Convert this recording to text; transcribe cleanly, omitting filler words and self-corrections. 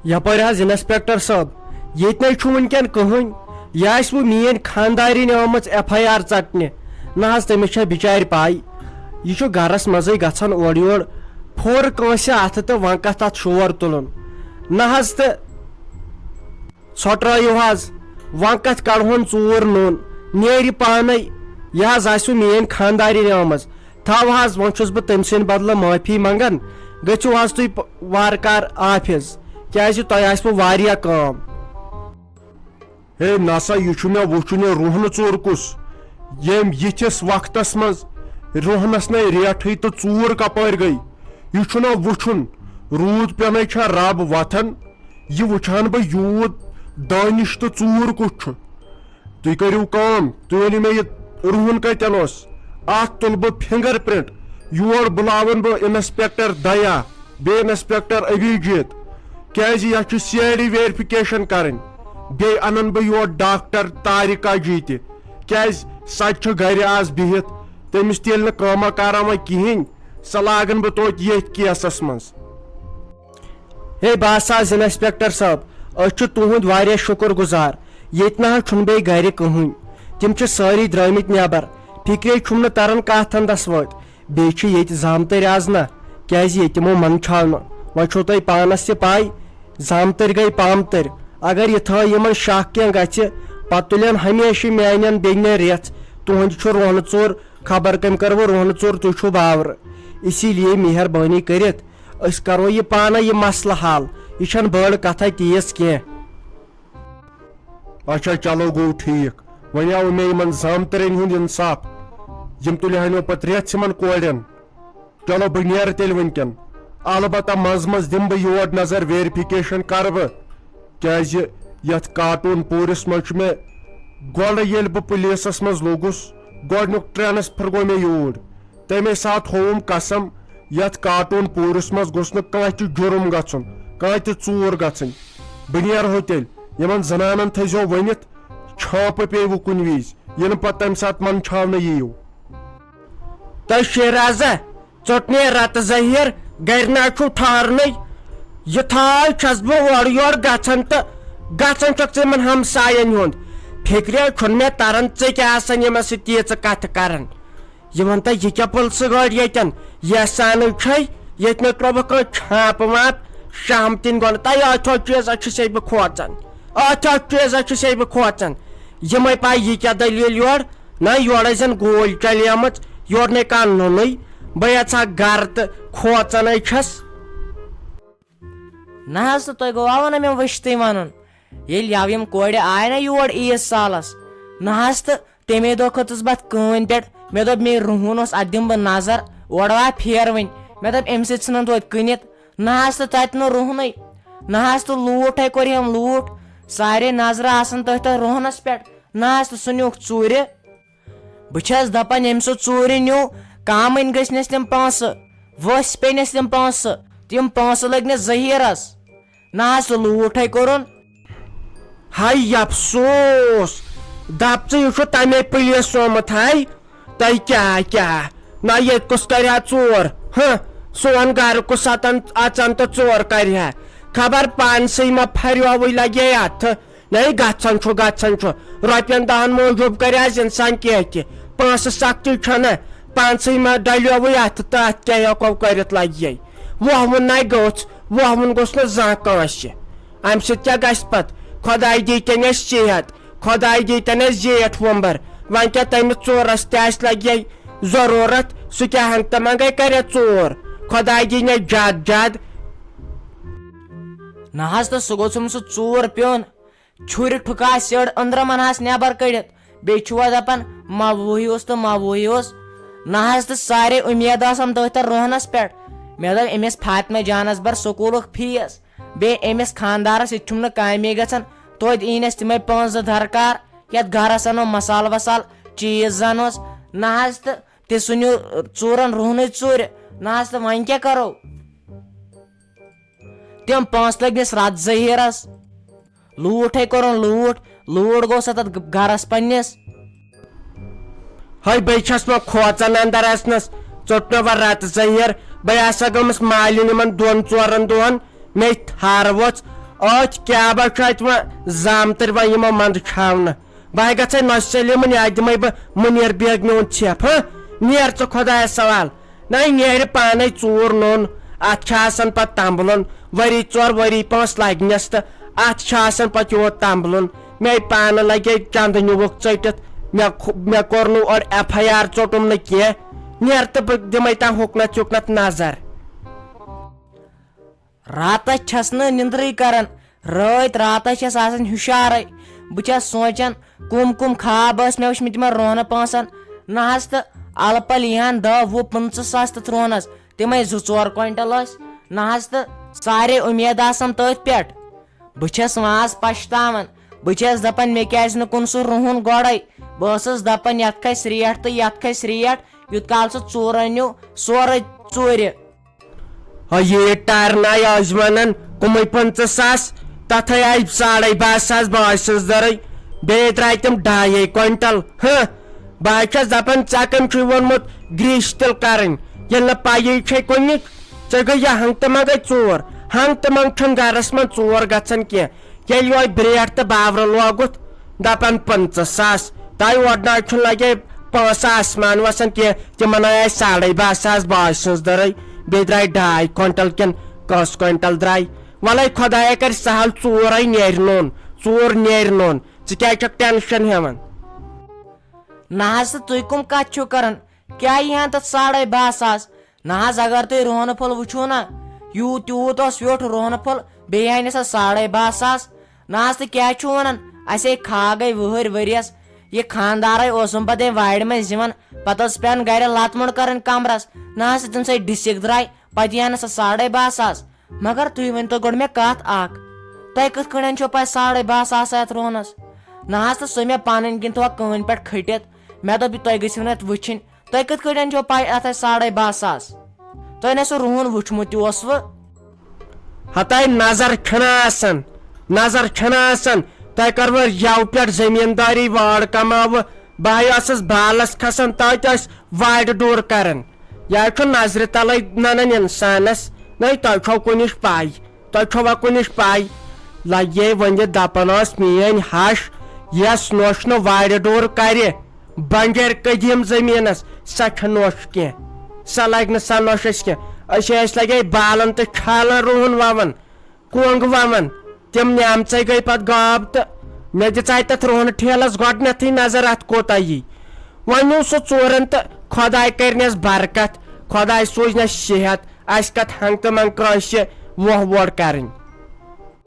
یپر حض انسپیکٹر صاحب یت ونکین کہین یہ مین خاندارین آمت FIR ٹٹنے نہ تمس بچار پائی یہ گرس مزے گھان اور یور پھور کنس ات تو ون کت ات شور تلن نہ تو ژھٹرٲیِو حظ ون کت کڑہون ژوٗر نوٚن نیرِ پانے یہ آسو مین خاندارین آمٕژ تھو حظ وۄنۍ چھُس بہٕ تٔمۍ سٕنٛدِ بدلہٕ معٲفی منگان گٔژھِو حظ تُہۍ وارٕ کار آفِس کیازِ تۄہہِ آسوٕ واریاہ کٲم ہے نسا یہ مے وچھن روہن ژور کس یم یتھس وقتس مز روہنس نے ریٹھے تو ژور کپار گئی یہ وچھن رود پینے چھا رب وتھن یہ وچھان بہ یوت دانش تو ژور کس تھی کرو کام تھی ؤنو مے یہ روہن کتن ات تل بہ فنگر پرنٹ یور بلاون بہ انسپیکٹر دیا بے انسپیکٹر ابھیجیت کیازِ یہ چھ CID ویریفکیشن کرن بی انن بہ یور ڈاکٹر طارقہ جی تیز سہ گر آز بہت تمس تیل کاما کارا وی کہین سہ لاگن بہ توت یت کیسس مز ہے بس حظ انسپیکٹر صاحب اس تہد واریاہ شکر گزار یت نہ چھن بیٚیہِ گرِ کٕہٕنۍ تم سٲری درٲمٕتۍ نیبر فکرے چھُم نہٕ تران کتھ اندس وٲتۍ بیٚیہِ چھِ ییٚتہِ زامتٕرۍ آز نہ کیازِ ییٚتہِ یِمو منٛدچھاونہٕ وۄنۍ چھو تۄہہِ پانس تہِ پاے زامتٕرۍ گٔے پامتٕرۍ اگر یتھٲے یمن شک کینٛہہ گژھِ پتہٕ تُلن ہمیشہِ میانٮ۪ن بیٚنٮ۪ن رٮ۪تھ تُہنٛد چھُ روہنہٕ ژوٚر خبر کٔمۍ کٔر وۄنۍ روہنہٕ ژوٚر تُہۍ چھُو باورٕ اسی لیے مہربٲنی کٔرِتھ أسۍ کرو یہِ پانے یہِ مسلہٕ حل یہِ چھنہٕ بٔڑ کتھا تیٖژ کینٛہہ اچھا چلو گو ٹھیک ون آو مے یمن زامترین ہند انصاف یم تلہانو پتہ رٮ۪تھ یمن کورٮ۪ن چلو بہ نیرٕ تیٚلہِ ونکٮ۪ن البتہ مز مز دم بہ یور نظر ویریفکیشن کر بہ کیازِ یتھ کارٹون پورس مز مے گۄڈٕ ییٚلہِ بہٕ پُلیٖسس منٛز لوٚگُس گۄڈنیُک ٹرانسفر گوٚو مےٚ یوٗرۍ تمے ساتہٕ ہووُم قسم یتھ کارٹون پورس منٛز گوٚژھ نہٕ کانٛہہ تہِ جُرم گژھُن کانٛہہ تہِ ژوٗر گژھٕنۍ بہٕ نیرہو تیٚلہِ یمن زنانن تھٲیزیو ؤنِتھ چھاپہٕ پیٚیوٕ کُنہِ وِزِ یِنہٕ پتہٕ تمہِ ساتہٕ منٛدچھاونہٕ یِیِو تۄہہِ شہرازا ژوٚٹنے رتہٕ ظٲہِر گرِ نہ چھُو ٹھارنٕے یہ تھاو چھس بہٕ اورٕ یورٕ گژھان تہٕ گژھان چھکھ ژٕ یِمن ہمساین ہُنٛد فکرے چھُنہٕ مےٚ تران ژٕ کیٛاہ آسان یِمن سۭتۍ تیٖژٕ کتھٕ کران یہِ ون تۄہہِ یہِ کیٛاہ پٕلسہٕ گٲڑۍ ییٚتٮ۪ن یہِ سانٕے چھے ییٚتہِ نہٕ ترٛووُکھ کانٛہہ چھاپہٕ واپہٕ شامتِن گۄڈٕ تۄہہِ ٲتھو چیٖزا چھُسے بہٕ کھوژان ٲتھو چیٖزا چھُسے بہٕ کھوژان یِمے پاے یہِ کیٛاہ دٔلیٖل یورٕ نہ یورٕ ٲسۍ زن گوٗلۍ چلیمٕژ یورٕ نے کانٛہہ نوٚنُے بہٕ یژھا گرٕ تہٕ کھوژانے چھس نہ حظ تہٕ تۄہہِ گوٚوا نا مےٚ وٕچھتٕے ونُن ییٚلہِ یَوٕ یِم کورِ آے نا یور عیٖز سالس نہ حظ تہٕ تمے دۄہ کھٔژٕس بہٕ اتھ کٲنۍ پٮ۪ٹھ مےٚ دوٚپ مے روہن اوس اتھ دِمہٕ بہٕ نظر اورٕ وا پھیروٕنۍ مےٚ دوٚپ امہِ سۭتۍ ژھٕنن توتہِ کٕنِتھ نہ حظ تہٕ تتہِ نہٕ روہنٕے نہ حظ تہٕ لوٗٹھے کوٚرہم لوٗٹھ سارے نظرٕ آسان تٔتھۍ روہنس پٮ۪ٹھ نہ حظ تہٕ سُہ نیوٗکھ ژوٗرِ بہٕ چھس دپان ییٚمہِ سُہ ژوٗرِ نیوٗ کامٕنۍ گٔژھنس تِم پونٛسہٕ ؤسۍ پیٚنس تِم پونٛسہٕ تِم پونٛسہٕ لٔگنس ظٔہیٖرس نہ حظ تہٕ لوٗٹھے کوٚرُن ہاے افسوس دپ ژٕ یہِ چھُ تمے پُلیٖس سومُت ہاے تۄہہِ کیٛاہ نہ ییٚتہِ کُس کرِ ہا ژور سون گرٕ کُس اژان تہٕ ژور کرِ ہا خبر پانسٕے ما پھریووٕے لگے اتھٕ نہ گژھان چھُ رۄپین دہن موٗجوٗب کرِ حظ انسان کینٛہہ تہِ پونٛسہٕ سختی چھنہ پانسٕے ما ڈلیووٕے اتھٕ تہٕ اتھ کیٛاہ ہٮ۪کو کٔرِتھ لگہِ وُہوُن نہ گوٚژھ وُہوُن گوٚژھ نہٕ زانٛہہ کٲنٛسہِ امہِ سۭتۍ کیٛاہ گژھِ پتہٕ خۄداے دیٖتن اسہِ صحت خۄداے دیٖتن اسہِ زیٹھ وومبر وۄنۍ کیٛاہ تٔمِس ژورس تہِ آسہِ لگے ضروٗرت سُہ کیٛاہ ہنگ تہٕ منگے کرِ ژور خۄداے دِیٖن اسہِ جد نہ حظ تہٕ سُہ گوٚژھُم سُہ ژوٗر پیوٚن چھُرِ ٹھُکا سیٔڑ أنٛدرٕ انہَس نٮ۪بر کٔڑِتھ بیٚیہِ چھُوا دپان موٗہٕے اوس تہٕ موٗہٕے اوس نہ حظ تہٕ سارے اُمید آسان تٔتھۍ روہنس پٮ۪ٹھ مےٚ دوٚپ أمِس فاطمہ جانس بر سکوٗلُک فیٖس بیٚیہِ أمِس خانٛدارس یہِ تہِ چھُم نہٕ کامے گژھان توتہِ یٖنس تِمے پونٛسہٕ درکار یتھ گرس انو مسال وسال چیٖز زن اوس نہ حظ تہٕ تہِ سُہ نیوٗ ژوٗرن روہنٕے ژوٗرِ نہ حظ تہٕ وۄنۍ کیٛاہ کرو تِم پونٛسہٕ لٔگنس راتھ ظٔہیٖرس لوٗٹھے کوٚرُن لوٗٹھ گوٚو سا تتھ گرس پننس ہاے بے چھس بہٕ کھوژان اندر اژنس ژوٚٹنو وۄنۍ رتہٕ ظٲہِر بے آسا گٔمٕژ مالِنۍ یِمن دۄن ژورن دۄہن مے تھارٕ وٕژھ ات کیا بچ و زامتر و یمو مند چھاونہ بہ گژھے نۄش سلیمن یا دمے بہ منیر بیگ میون چھپ نیر ژٕ خۄدایس سوال نہ نیرِ پانے ژوٗر نوٚن اتھ چھُ آسان پتہٕ تمبلُن ؤری ژور ؤری پانٛژھ لگنس تہٕ اتھ چھُ آسان پتہٕ یوت تمبلُن مے پانہٕ لگے چندٕ نیوٗکھ ژٔٹِتھ مےٚ کوٚر نہٕ اور FIR ژوٚٹُم نہٕ کینٛہہ نیر تہٕ بہٕ دِمے تام ہُکنت یُکنت نظر راتس چھس نہٕ نندرٕے کران رٲتۍ راتس چھس آسان ہُشارے بہٕ چھس سونچان کم خواب ٲسۍ مےٚ وٕچھمٕتۍ تِمن رونہٕ پونٛسن نہ حظ تہٕ الہٕ پل یِہن 10 20 25 ساس تہٕ رونس تِمے 2-4 کوینٹل ٲسۍ نہ حظ تہٕ سارے اُمید آسان تٔتھۍ پٮ۪ٹھ بہٕ چھس وٲنٛس پشتاوان بہٕ چھس دپان مےٚ کیازِ نہٕ کُن سُہ رُہُن گۄڈے بہٕ ٲسٕس دپان یتھ کھسہِ ریٹ تہٕ یتھ کھسہِ ریٹ یوٗت کال سُہ ژوٗر أنِو سورُے ژوٗرِ یہ ٹارناے آز ونان کُمے 50 ساس تتھے آیہِ 12.5 ساس باج سٕنٛز درٕے بیٚیہِ درٛاے تِم 2.5 کوینٹل بہٕ حظ چھس دپان ژےٚ کٔمۍ چھُے ووٚنمُت گریٖس تِلہٕ کرٕنۍ ییٚلہِ نہٕ پیی چھے کُنِچ ژےٚ گٔے یہِ ہنٛگ تہٕ منٛگے ژوٗر ہنٛگ تہٕ منٛگ چھُنہٕ گرس منٛز ژوٗر گژھان کینٛہہ ییٚلہِ یہوے بریٹ تہٕ باورٕ لوگُتھ دپان 50 ساس تۄہہِ اورٕ ناو چھُنہٕ لگے پونٛسہٕ آسمان وسان کینٛہہ تِمن آیہِ 12.5 ساس باج سٕنٛز درٕے بیٚیہِ درٛاے 2.5 کوینٹل کِنہٕ کٔژ کوینٹل درٛاے وَلے خۄدایا کرِ سہل ژوٗرے نیرِ نوٚن ژوٗر نیرِ نوٚن ژٕ کیازِ چھکھ ٹینشن ہیوان نہ حظ تہٕ تُہۍ کٕم کتھ چھِو کران کیاہ یِہن تتھ 12.5 ساس نہ حظ اگر تُہۍ رونہٕ پھوٚل وٕچھو نا یوٗت تیوٗت اوس ویوٚٹھ رونہٕ پھوٚل بیٚیہِ انہِ سۄ 12.5 ساس نہ حظ تہٕ کیاہ چھُو ونان اسے کھاہ گٔے وٕہٕرۍ ؤرِیس یہِ خاندارے اوسُم پتہٕ أمۍ وارِ منٛز یِوان پتہٕ ٲس پیٚوان گرِ لت مُڑ کرٕنۍ کمرس نہ حظ تمہِ سۭتۍ ڈِسِک درٛاے پتہٕ یی نہٕ سۄ 12.5 ساس مگر تُہۍ ؤنۍتو گۄڈٕ مےٚ کتھ اکھ تۄہہِ کِتھ کٔنۍ چھو پاے 12.5 ساس یتھ رونس نہ حظ تہٕ سُہ مےٚ پنٕنۍ کِنۍ تھوٚو کٲنۍ پٮ۪ٹھ کھٔٹِتھ مےٚ دوٚپ تۄہہِ گٔژھِو نہٕ اتھ وٕچھِنۍ تۄہہِ کِتھ کٔنۍ چھو پاے اتھ آسہِ 12.5 ساس تۄہہِ نہ سُہ رُہُن وٕچھمُت تہِ اوسوٕ ہتاے نظر چھنہٕ آسان تۄہہِ کٔروٕ یَوٕ پٮ۪ٹھ زٔمیٖندٲری وٲر کماوٕ بہٕ ٲسٕس بالس کھسان تتہِ ٲسۍ وارِ ڈوٗر کران یہِ چھُ نظرِ تلے ننان انسانس نٔے تۄہہِ چھو کُنِچ پاے لگے ونہِ دپان ٲس میٲنۍ ہش یس نوٚش نہٕ وارِ ڈوٗر کرِ بنجر قدیٖم زٔمیٖنس سۄ چھِ نوٚش کینٛہہ سۄ لگہِ نہٕ سۄ نوٚش اسہِ کینٛہہ أسۍ ٲسۍ لگے بالن تہٕ چھالان رُہُن ووان کۄنٛگ ووان تِم نیمژے گٔے پتہٕ غاب تہٕ مےٚ دِژاے تتھ رُہنہٕ ٹھیلس گۄڈنیتھٕے نظر اتھ کوٗتاہ یی وۄنۍ نیوٗ سُہ ژوٗرن تہٕ خۄداے کرنس برکت خۄداے سوٗزنس صحت اسہِ کتھ ہنٛگ تہٕ منٛگ کٲنٛسہِ ووہ ووڑ کرٕنۍ